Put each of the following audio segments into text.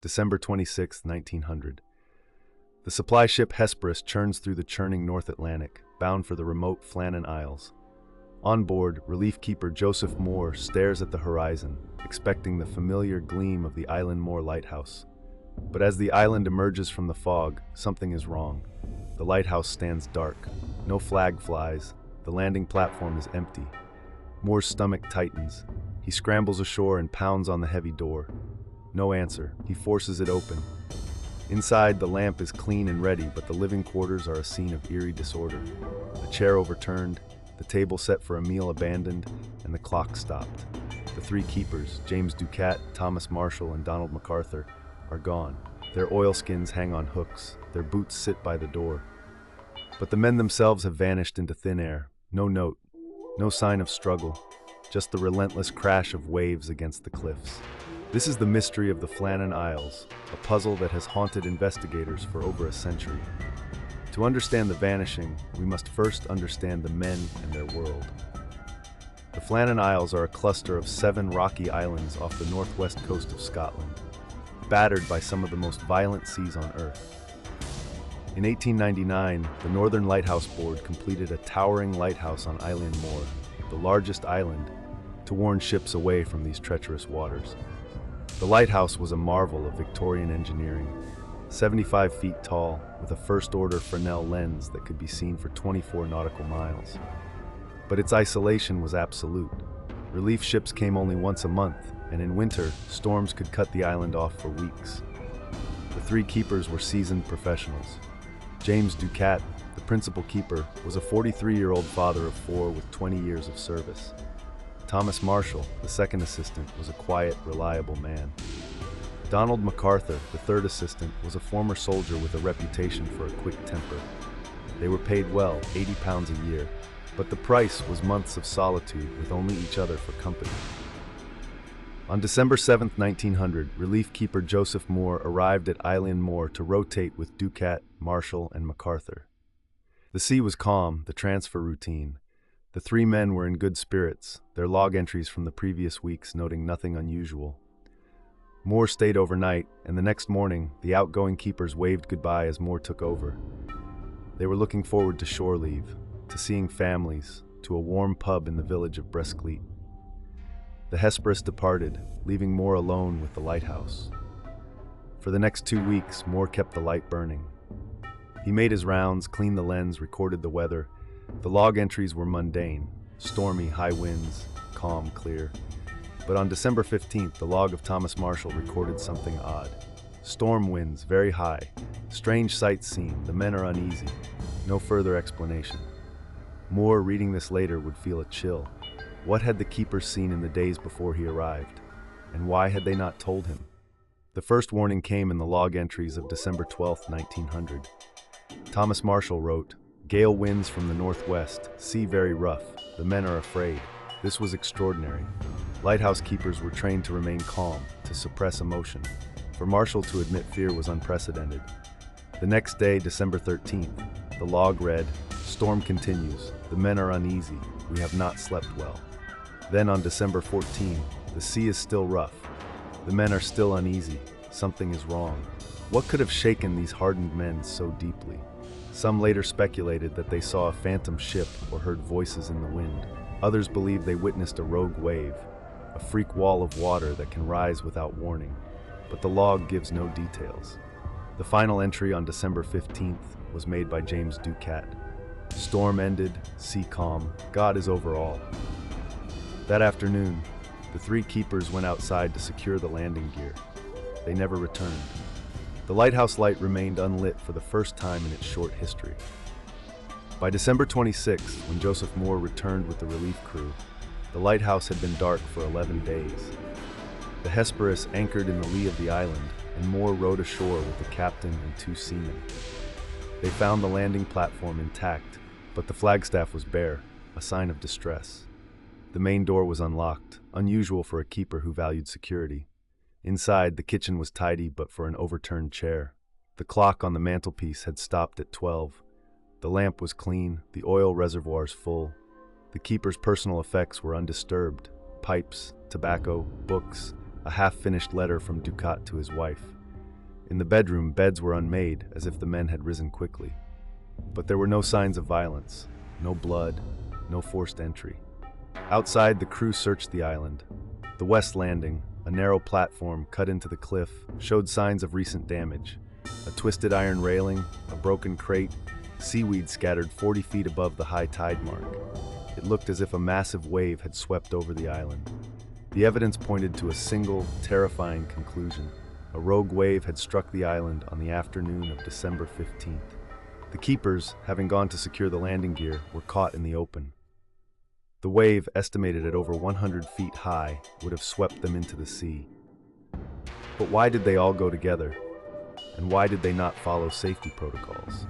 December 26, 1900. The supply ship Hesperus churns through the churning North Atlantic, bound for the remote Flannan Isles. On board, relief keeper Joseph Moore stares at the horizon, expecting the familiar gleam of the Island Moore Lighthouse. But as the island emerges from the fog, something is wrong. The lighthouse stands dark. No flag flies. The landing platform is empty. Moore's stomach tightens. He scrambles ashore and pounds on the heavy door. No answer. He forces it open. Inside, the lamp is clean and ready, but the living quarters are a scene of eerie disorder. A chair overturned, the table set for a meal abandoned, and the clock stopped. The three keepers, James Ducat, Thomas Marshall, and Donald MacArthur, are gone. Their oilskins hang on hooks. Their boots sit by the door. But the men themselves have vanished into thin air. No note, no sign of struggle, just the relentless crash of waves against the cliffs. This is the mystery of the Flannan Isles, a puzzle that has haunted investigators for over a century. To understand the vanishing, we must first understand the men and their world. The Flannan Isles are a cluster of 7 rocky islands off the northwest coast of Scotland, battered by some of the most violent seas on Earth. In 1899, the Northern Lighthouse Board completed a towering lighthouse on Island Moore, the largest island, to warn ships away from these treacherous waters. The lighthouse was a marvel of Victorian engineering, 75 feet tall, with a first-order Fresnel lens that could be seen for 24 nautical miles. But its isolation was absolute. Relief ships came only once a month, and in winter, storms could cut the island off for weeks. The three keepers were seasoned professionals. James Ducat, the principal keeper, was a 43-year-old father of 4 with 20 years of service. Thomas Marshall, the second assistant, was a quiet, reliable man. Donald MacArthur, the third assistant, was a former soldier with a reputation for a quick temper. They were paid well, £80 a year, but the price was months of solitude with only each other for company. On December 7, 1900, relief keeper Joseph Moore arrived at Island Moore to rotate with Ducat, Marshall, and MacArthur. The sea was calm, the transfer routine. The three men were in good spirits, their log entries from the previous weeks noting nothing unusual. Moore stayed overnight, and the next morning, the outgoing keepers waved goodbye as Moore took over. They were looking forward to shore leave, to seeing families, to a warm pub in the village of Brescleet. The Hesperus departed, leaving Moore alone with the lighthouse. For the next 2 weeks, Moore kept the light burning. He made his rounds, cleaned the lens, recorded the weather. The log entries were mundane, stormy, high winds, calm, clear. But on December 15th, the log of Thomas Marshall recorded something odd. Storm winds, very high. Strange sights seen, the men are uneasy. No further explanation. Moore, reading this later, would feel a chill. What had the keepers seen in the days before he arrived? And why had they not told him? The first warning came in the log entries of December 12, 1900. Thomas Marshall wrote, "Gale winds from the northwest, sea very rough, the men are afraid." This was extraordinary. Lighthouse keepers were trained to remain calm, to suppress emotion. For Marshall to admit fear was unprecedented. The next day, December 13th, the log read, "Storm continues, the men are uneasy, we have not slept well." Then on December 14th, "The sea is still rough, the men are still uneasy, something is wrong." What could have shaken these hardened men so deeply? Some later speculated that they saw a phantom ship or heard voices in the wind. Others believed they witnessed a rogue wave, a freak wall of water that can rise without warning. But the log gives no details. The final entry on December 15th was made by James Ducat. "Storm ended, sea calm, God is over all." That afternoon, the three keepers went outside to secure the landing gear. They never returned. The lighthouse light remained unlit for the first time in its short history. By December 26th, when Joseph Moore returned with the relief crew, the lighthouse had been dark for 11 days. The Hesperus anchored in the lee of the island, and Moore rowed ashore with the captain and 2 seamen. They found the landing platform intact, but the flagstaff was bare, a sign of distress. The main door was unlocked, unusual for a keeper who valued security. Inside, the kitchen was tidy but for an overturned chair. The clock on the mantelpiece had stopped at 12. The lamp was clean, the oil reservoirs full. The keeper's personal effects were undisturbed. Pipes, tobacco, books, a half-finished letter from Ducat to his wife. In the bedroom, beds were unmade, as if the men had risen quickly. But there were no signs of violence, no blood, no forced entry. Outside, the crew searched the island. The west landing, a narrow platform cut into the cliff, showed signs of recent damage. A twisted iron railing, a broken crate, seaweed scattered 40 feet above the high tide mark. It looked as if a massive wave had swept over the island. The evidence pointed to a single, terrifying conclusion. A rogue wave had struck the island on the afternoon of December 15th. The keepers, having gone to secure the landing gear, were caught in the open. The wave, estimated at over 100 feet high, would have swept them into the sea. But why did they all go together? And why did they not follow safety protocols?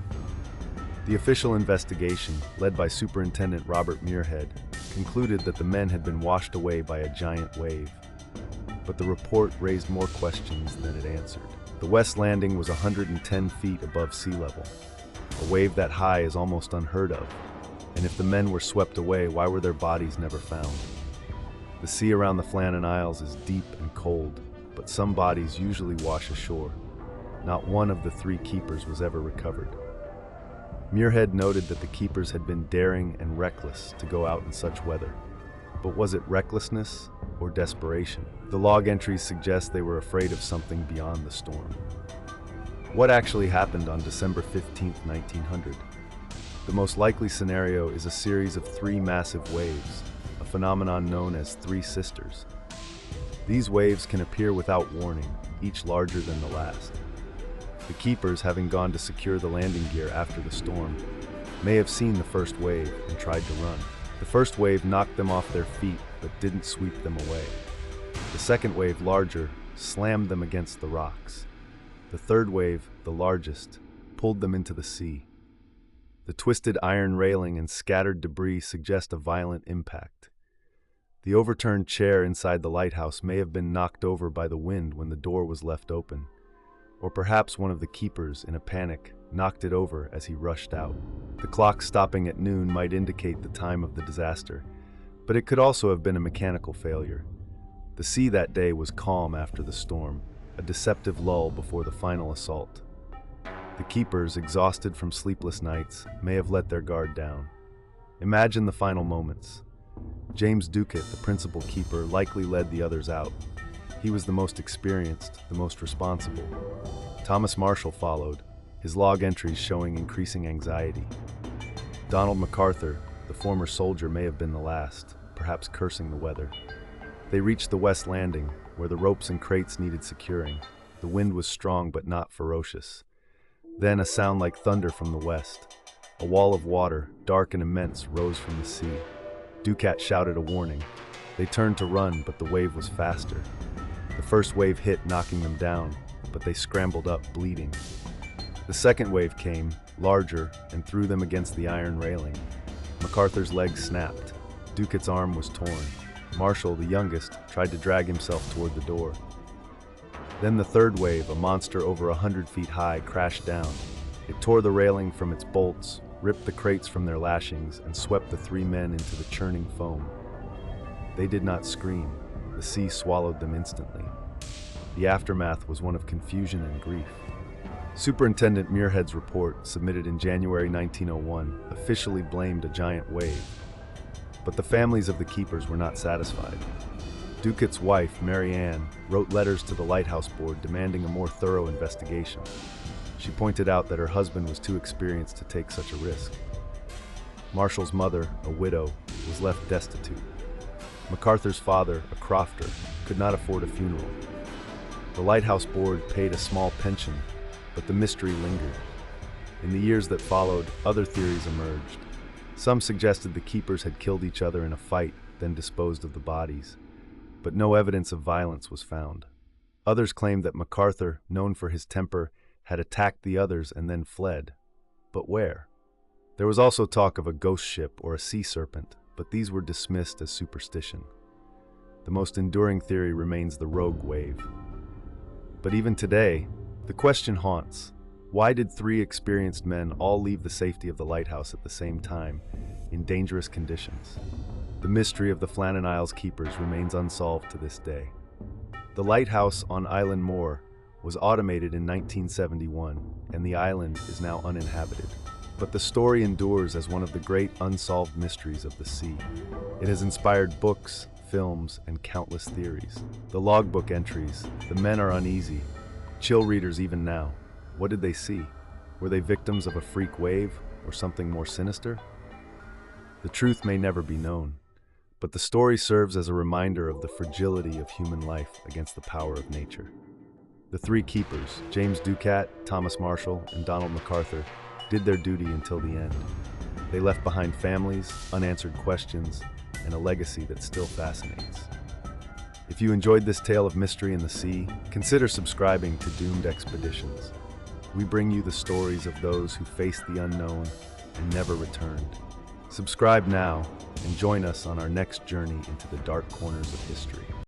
The official investigation, led by Superintendent Robert Muirhead, concluded that the men had been washed away by a giant wave. But the report raised more questions than it answered. The west landing was 110 feet above sea level. A wave that high is almost unheard of. And if the men were swept away, why were their bodies never found? The sea around the Flannan Isles is deep and cold, but some bodies usually wash ashore. Not one of the 3 keepers was ever recovered. Muirhead noted that the keepers had been daring and reckless to go out in such weather. But was it recklessness or desperation? The log entries suggest they were afraid of something beyond the storm. What actually happened on December 15, 1900? The most likely scenario is a series of 3 massive waves, a phenomenon known as 3 sisters. These waves can appear without warning, each larger than the last. The keepers, having gone to secure the landing gear after the storm, may have seen the first wave and tried to run. The first wave knocked them off their feet but didn't sweep them away. The second wave, larger, slammed them against the rocks. The third wave, the largest, pulled them into the sea. The twisted iron railing and scattered debris suggest a violent impact. The overturned chair inside the lighthouse may have been knocked over by the wind when the door was left open. Or perhaps one of the keepers, in a panic, knocked it over as he rushed out. The clock stopping at noon might indicate the time of the disaster, but it could also have been a mechanical failure. The sea that day was calm after the storm, a deceptive lull before the final assault. The keepers, exhausted from sleepless nights, may have let their guard down. Imagine the final moments. James Ducat, the principal keeper, likely led the others out. He was the most experienced, the most responsible. Thomas Marshall followed, his log entries showing increasing anxiety. Donald MacArthur, the former soldier, may have been the last, perhaps cursing the weather. They reached the west landing, where the ropes and crates needed securing. The wind was strong but not ferocious. Then a sound like thunder from the west. A wall of water, dark and immense, rose from the sea. Ducat shouted a warning. They turned to run, but the wave was faster. The first wave hit, knocking them down, but they scrambled up, bleeding. The second wave came, larger, and threw them against the iron railing. MacArthur's leg snapped. Ducat's arm was torn. Marshall, the youngest, tried to drag himself toward the door. Then the third wave, a monster over 100 feet high, crashed down. It tore the railing from its bolts, ripped the crates from their lashings, and swept the 3 men into the churning foam. They did not scream. The sea swallowed them instantly. The aftermath was one of confusion and grief. Superintendent Muirhead's report, submitted in January 1901, officially blamed a giant wave. But the families of the keepers were not satisfied. Ducat's wife, Mary Ann, wrote letters to the Lighthouse Board demanding a more thorough investigation. She pointed out that her husband was too experienced to take such a risk. Marshall's mother, a widow, was left destitute. MacArthur's father, a crofter, could not afford a funeral. The Lighthouse Board paid a small pension, but the mystery lingered. In the years that followed, other theories emerged. Some suggested the keepers had killed each other in a fight, then disposed of the bodies. But no evidence of violence was found. Others claimed that MacArthur, known for his temper, had attacked the others and then fled. But where? There was also talk of a ghost ship or a sea serpent, but these were dismissed as superstition. The most enduring theory remains the rogue wave. But even today, the question haunts: why did 3 experienced men all leave the safety of the lighthouse at the same time, in dangerous conditions? The mystery of the Flannan Isles keepers remains unsolved to this day. The lighthouse on Island Moor, was automated in 1971, and the island is now uninhabited. But the story endures as one of the great unsolved mysteries of the sea. It has inspired books, films, and countless theories. The logbook entries, the men are uneasy. Chill readers even now. What did they see? Were they victims of a freak wave or something more sinister? The truth may never be known, but the story serves as a reminder of the fragility of human life against the power of nature. The three keepers, James Ducat, Thomas Marshall, and Donald MacArthur, did their duty until the end. They left behind families, unanswered questions, and a legacy that still fascinates. If you enjoyed this tale of mystery in the sea, consider subscribing to Doomed Expeditions. We bring you the stories of those who faced the unknown and never returned. Subscribe now and join us on our next journey into the dark corners of history.